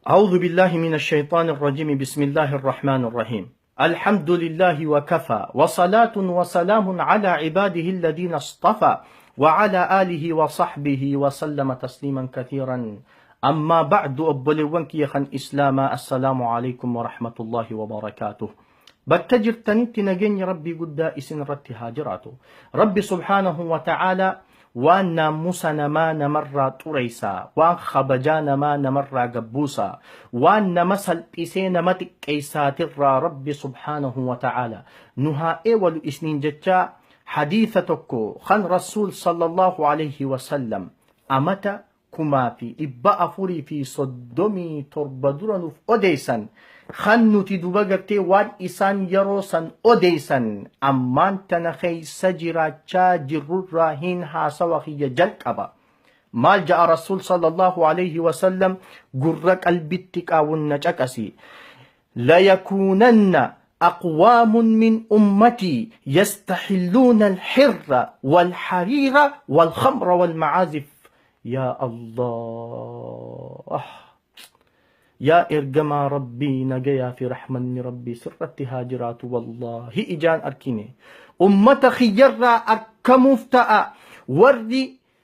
أعوذ بالله من الشيطان الرجيم بسم الله الرحمن الرحيم الحمد لله وكفى وصلاة وسلام على عباده الذين اصطفى وعلى آله وصحبه وسلم تسليما كثيرا أما بعد أبلونك يخن إسلاما السلام عليكم ورحمة الله وبركاته بكجر تنت نجني ربي قد إسن رت هاجراته ربي سبحانه وتعالى وان ناموسنا ما نمر طريسا وان خبجانا ما نمر قبوسا وان نمسل إسينا متك إيساتر ربي سبحانه وتعالى نها إيوال إسنين جتشا حديثتك خن رسول صلى الله عليه وسلم أمتا كما في إبا أفوري في صدومي تربدورا نف أديسا خنوتي دوباغرتي وان إسان يروسا أديسا أمان تنخي سجرا جرر راهين هاسوخي جلقبا مال جاء رسول صلى الله عليه وسلم قرق البتك أو النجاكسي لا يكونن أقوام من أمتي يستحلون الحر والحرير والخمر والمعازف يا الله يا إرجما ربي نجيا في رحمن ربي سرت هاجرات والله إجان أركيني أمة خيرا أركمفتاء وردي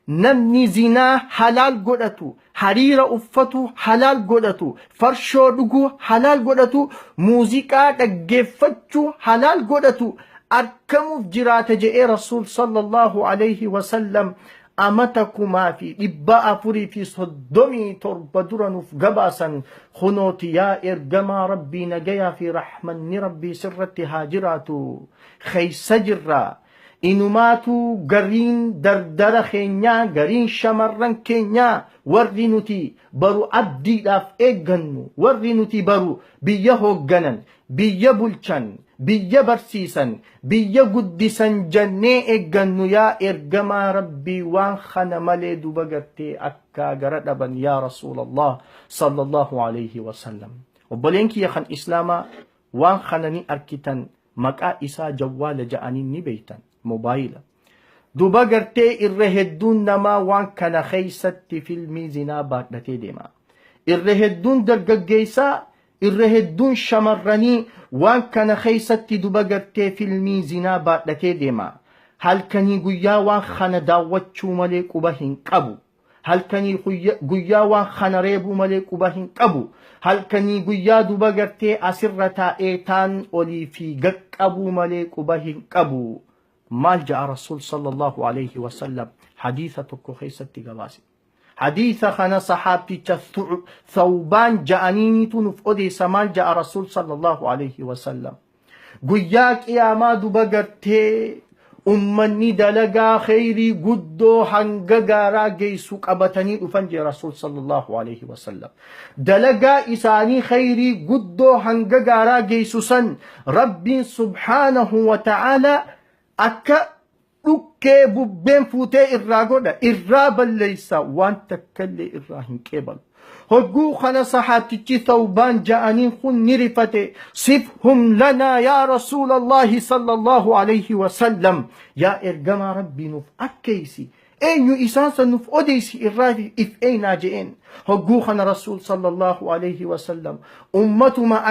نمني زنا حلال قدتو حرير أفتو حلال قدتو فرشو دقو حلال قدتو موسيقى تقفتو حلال قدتو أركمف جرات جئ رسول صلى الله عليه وسلم أمتكما في إباء فري في صدومي تربدورا نف قباسا خنوتي يا إرجما ربي نجيا في رحمن ربي سرت هاجراتو خيس جرا إنماتو قرين دردر خينيا قرين شمرن كينيا وردينوتي برو عبدي لاف إيغنو وردينوتي برو بيهو جنن بيبولشن biyya barsiisan biyya guddisan jannee eeggannu yaa ergamaa rabbii waan kana malee duba gartee akka gara dhaban yaa rasuulallah sallallahu alayhi wasallam obboleen kiyya kan islaamaa waan kana ni arkitan maqaa isaa jawwaala ja'anii ni beeytan mobaayila duba gartee irra hedduun namaa waan kana keeysatti filmii zinaa baadhatee deema irra hedduun dargaggeessaa irra hedduun shamarranii waan kana keeysatti duba gartee filmii zinaa baadhatee deema halkanii guyyaa waan kana daawwachuu malee quba hin qabu halkanii guyyaa waan kana reebuu malee quba hin qabu halkanii guyyaa duba gartee asirra taa'ee taan olii fi gaqqabuu malee quba hin qabu maal ja'a rasuul sallallahu alayhi wasallam hadiisa tokko keeysatti gabaase حديث خنا صحابتي ثوبان جانيني تنف أدي سمال جاء رسول صلى الله عليه وسلم قياك يا ما دبقرتي أمني دلقا خيري قدو هنقا جيسوك أبتني أفنجي رسول صلى الله عليه وسلم دلقا إساني خيري قدو هنقا جيسوسا ربي سبحانه وتعالى أكا dhukkee bubbeen fuutee irraa godha irraa balleeysa waan takkallee irraa hin qeebalu hogguu kana sahaabtichi thawbaan ja'aniin kun ni rifate sifhum lanaa yaa rasuula allahi sallallahu alayhi wasallam yaa ergamaa rabbii nuuf akkeeysi eenyu isaan san nuuf odeysi irraa if eeynaa je'een hogguu kana rasuul sallallahu alayhi wasallam ummatuma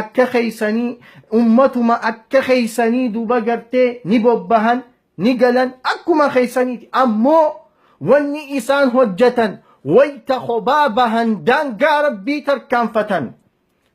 akka keeysanii duba gartee ni bobbahan نقلن أكما خيسانيتي أمو واني إسان هجتن ويت خبابهن دان قارب بيتر كانفتن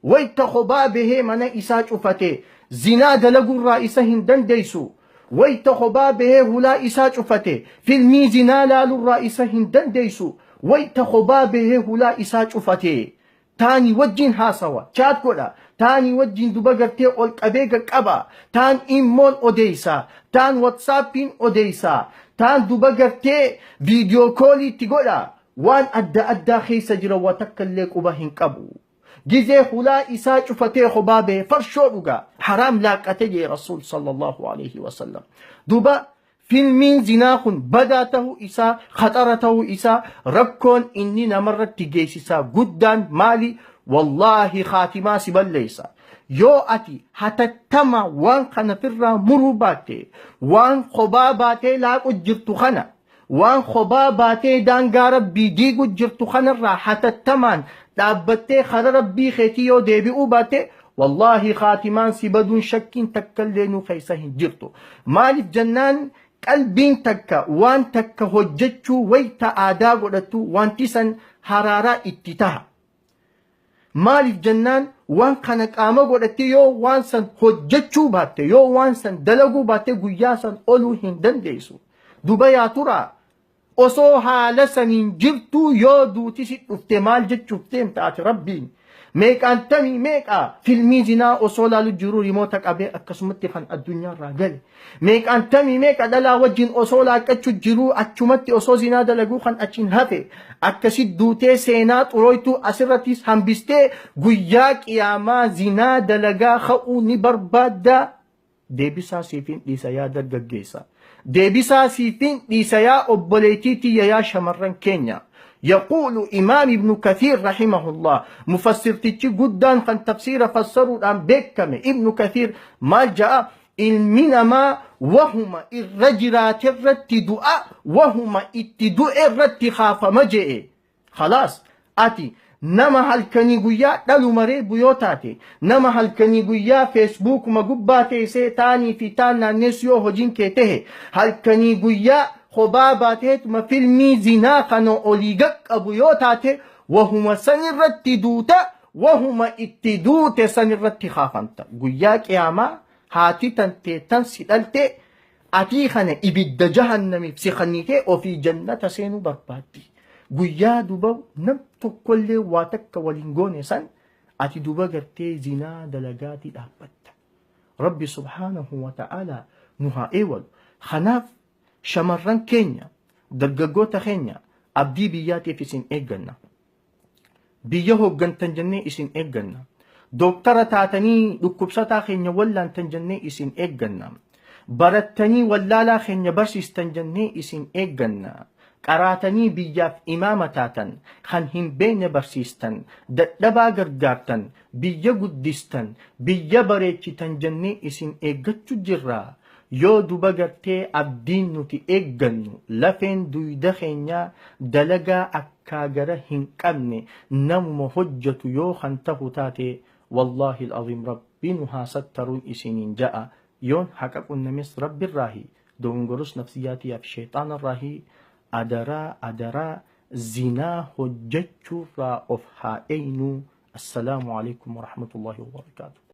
ويت خبابه من إساج أفتي زناد لقو الرئيسهن دان ديسو ويت خبابه هلا إساج أفتي في الميزنا لالو الرئيسهن دان ديسو ويت خبابه هلا إساج أفتي تاني وجين هاسوا شاد كولا تاني وجين دوباغرتي أولك أبيغك أبا تان إيمون أوديسا تان واتسابين أوديسا تان دوباغرتي فيديو كولي تيغولا وان أدى خيسا جرا واتكاليك أباهن كابو جيزي خلا إسا شفتي خبابه فرشوروغا حرام لاكتي رسول صلى الله عليه وسلم دوبا فيلمين زناخن بداته إسا خطرته إسا ربكون إني نمرت تجيسيسا قدان مالي والله خاتما سبال ليسا يو أتي هتتما وان خنفر مروباتي وان خباباتي لا أجرت خنا وان خباباتي دان غارب بيديقو جرتو خنر حتى التمان dhaabbattee kara rabbii keetii yoo deebi'uu baatte wallaahi khaatimaan si baduun shakkiin takka illee nu keessa hin jirtu. Maaliif jennaan qalbiin takka waan takka hojjechuu wayta aadaa godhatu wanti san haraaraa itti taha. Maaliif jennaan waan kana qaama godhatte yoo waan san hojjechuu baatte yoo waan san dalaguu baatte guyyaa san oluu hin dandeessu. Duba yaa turaa osoo haala saniin jirtu yoo duuti si dhufte maal jechuuf deemtaati rabbiin. Meeqaan tamii meeqaa filmii zinaa osoo laalu jiru rimoota qabee akkasumatti kan addunyaarraa gale. Meeqaan tamii meeqa dhalaa wajjin osoo laaqqachuu jiru achumatti osoo zinaa dalaguu kan achiin hafe. Akkasit duutee seenaa xurooytuu asirrattis hambistee guyyaa qiyaamaa zinaa dalagaa ka'uu ni barbaadda. Deebisaa siifin dhiisa yaa dargaggeessa. Deebisaa siifin dhiisa yaa obboleettiitii yaa shamarran keenya. يقول إمام ابن كثير رحمه الله مفسر تيجي قدام كان تفسير فسروا الآن بكم ابن كثير ما جاء المنما وهما الرجرات الرتدؤ وهما اتدؤ الرتخاف مجئ خلاص آتي نما هالكنيقيا دلو مري بيوتاتي نما هالكنيقيا فيسبوك مقباتي سيتاني في تانا نسيو هجين كيته هالكنيقيا خباباتت ما فيلمي زنا كانوا أوليغك أبويوتاتي وهما سنرت دوتا وهما اتدوت سنرت خافنتا قياك ياما هاتي تنتي تنسلالتي أتيخنا إبد جهنمي بسخنيتي وفي جنة سينو برباتي قيا دوبا نمتو كل واتك ولنقوني سن أتي دوبا قرتي زنا دلقاتي دابت ربي سبحانه وتعالى نها إيول خناف shamarran keenya dargaggoota keenya abdii biyyaatiif isin eegganna. Biyya hooggantan jennee isin eegganna. Dooktara taatanii dhukkubsataa keenya wallaantan jennee isin eegganna. Barattanii wallaalaa keenya barsiistan jennee isin eegganna. Qaraatanii biyyaaf imaama taatan kan hin beekne barsiistan dadhabaa gargaartan biyya guddistan biyya bareechitan jennee isin eeggachuu jirra. Yoo duba gartee abdiin nuti eeggannu lafeen duyda keenya dalagaa akka gara hin qabne namuma hojjetu yoo kan tahu taate wallahi alazim rabbiin haa sattaruun isiniin ja'a yoon haqa qunnames rabbirraahi dogongorus nafsiyaatiyaaf sheexaanarraahi adaraa zinaa hojjechuurraa of haa eeynu. Assalaamu alaikum warahmatullahi wabarakaatu.